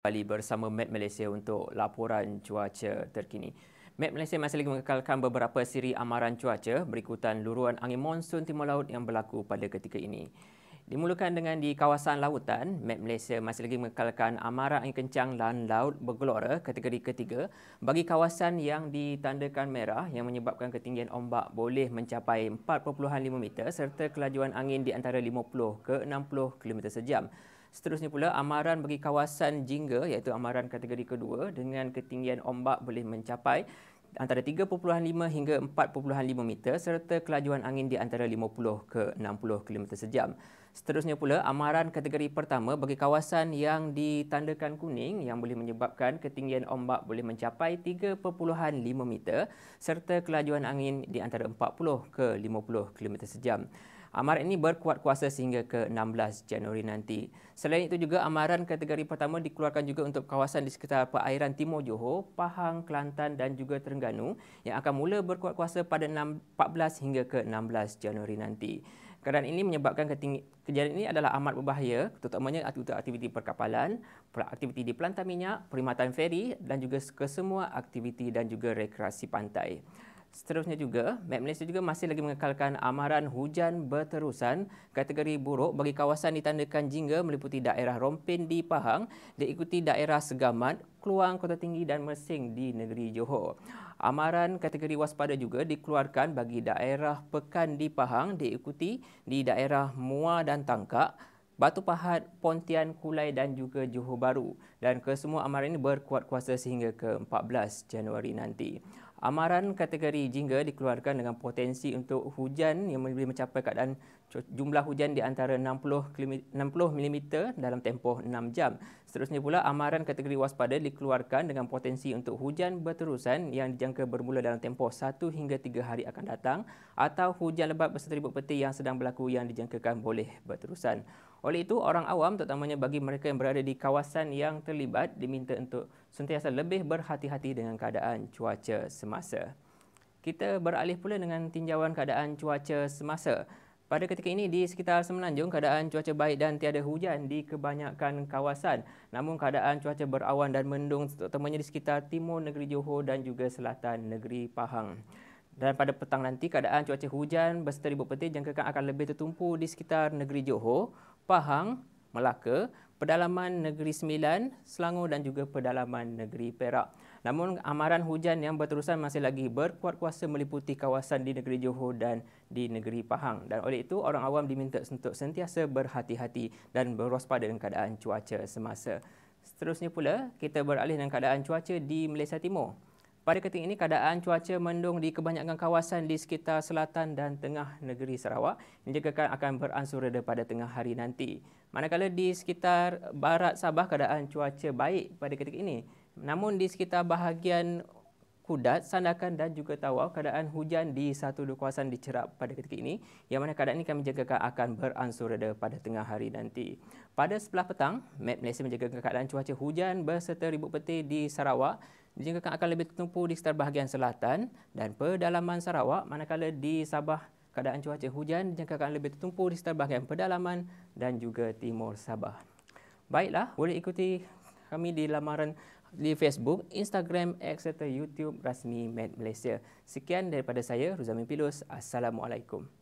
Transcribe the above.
kembali bersama Map Malaysia untuk laporan cuaca terkini. Map Malaysia masih lagi mengekalkan beberapa siri amaran cuaca berikutan luruan angin monsun timur laut yang berlaku pada ketika ini. Dimulakan dengan di kawasan lautan, Map Malaysia masih lagi mengekalkan amaran angin kencang dan laut bergelora kategori ketiga bagi kawasan yang ditandakan merah yang menyebabkan ketinggian ombak boleh mencapai 4.5 meter serta kelajuan angin di antara 50 ke 60 km sejam. Seterusnya pula, amaran bagi kawasan jingga iaitu amaran kategori kedua dengan ketinggian ombak boleh mencapai antara 3.5 hingga 4.5 meter serta kelajuan angin di antara 50 ke 60 km sejam. Seterusnya pula, amaran kategori pertama bagi kawasan yang ditandakan kuning yang boleh menyebabkan ketinggian ombak boleh mencapai 3.5 meter serta kelajuan angin di antara 40 ke 50 km sejam. Amaran ini berkuat kuasa sehingga ke 16 Januari nanti. Selain itu juga, amaran kategori pertama dikeluarkan juga untuk kawasan di sekitar perairan Timur Johor, Pahang, Kelantan dan juga Terengganu yang akan mula berkuat kuasa pada 14 hingga ke 16 Januari nanti. Keadaan ini menyebabkan kejadian ini adalah amat berbahaya, terutamanya aktiviti perkapalan, aktiviti di pelantar minyak, perkhidmatan feri dan juga kesemua aktiviti dan juga rekreasi pantai. Seterusnya juga, Map Malaysia juga masih lagi mengekalkan amaran hujan berterusan kategori buruk bagi kawasan ditandakan jingga meliputi daerah Rompin di Pahang, diikuti daerah Segamat, Kluang, Kota Tinggi dan Mersing di negeri Johor. Amaran kategori waspada juga dikeluarkan bagi daerah Pekan di Pahang, diikuti di daerah Muar dan Tangkak, Batu Pahat, Pontian, Kulai dan juga Johor Bahru. Dan kesemua amaran ini berkuat kuasa sehingga ke 14 Januari nanti. Amaran kategori jingga dikeluarkan dengan potensi untuk hujan yang boleh mencapai keadaan jumlah hujan di antara 60 mm dalam tempoh 6 jam. Seterusnya pula, amaran kategori waspada dikeluarkan dengan potensi untuk hujan berterusan yang dijangka bermula dalam tempoh 1 hingga 3 hari akan datang atau hujan lebat berserta ribut peti yang sedang berlaku yang dijangkakan boleh berterusan. Oleh itu, orang awam terutamanya bagi mereka yang berada di kawasan yang terlibat diminta untuk sentiasa lebih berhati-hati dengan keadaan cuaca semasa. Kita beralih pula dengan tinjauan keadaan cuaca semasa. Pada ketika ini di sekitar Semenanjung, keadaan cuaca baik dan tiada hujan di kebanyakan kawasan. Namun keadaan cuaca berawan dan mendung terutamanya di sekitar timur negeri Johor dan juga selatan negeri Pahang. Dan pada petang nanti, keadaan cuaca hujan berserta ribut peti dijangkakan akan lebih tertumpu di sekitar negeri Johor, Pahang, Melaka, pedalaman negeri Sembilan, Selangor dan juga pedalaman negeri Perak. Namun amaran hujan yang berterusan masih lagi berkuat kuasa meliputi kawasan di negeri Johor dan di negeri Pahang. Dan oleh itu, orang awam diminta untuk sentiasa berhati-hati dan berwaspada dengan keadaan cuaca semasa. Seterusnya pula, kita beralih dengan keadaan cuaca di Malaysia Timur. Pada ketika ini, keadaan cuaca mendung di kebanyakan kawasan di sekitar selatan dan tengah negeri Sarawak dijangkakan akan beransur reda pada tengah hari nanti. Manakala di sekitar barat Sabah, keadaan cuaca baik pada ketika ini. Namun di sekitar bahagian Kudat, Sandakan dan juga Tawau, keadaan hujan di satu dua kawasan dicerap pada ketika ini, yang mana keadaan ini kami jangkakan akan beransur reda pada tengah hari nanti. Pada sebelah petang, Map Malaysia menjangkakan keadaan cuaca hujan berserta ribut peti di Sarawak dijangkakan akan lebih tertumpu di sekitar bahagian selatan dan pedalaman Sarawak, manakala di Sabah keadaan cuaca hujan dijangkakan lebih tertumpu di sekitar bahagian pedalaman dan juga timur Sabah. Baiklah, boleh ikuti kami di lamaran di Facebook, Instagram, X serta YouTube rasmi Map Malaysia. Sekian daripada saya, Ruzamin Pilus. Assalamualaikum.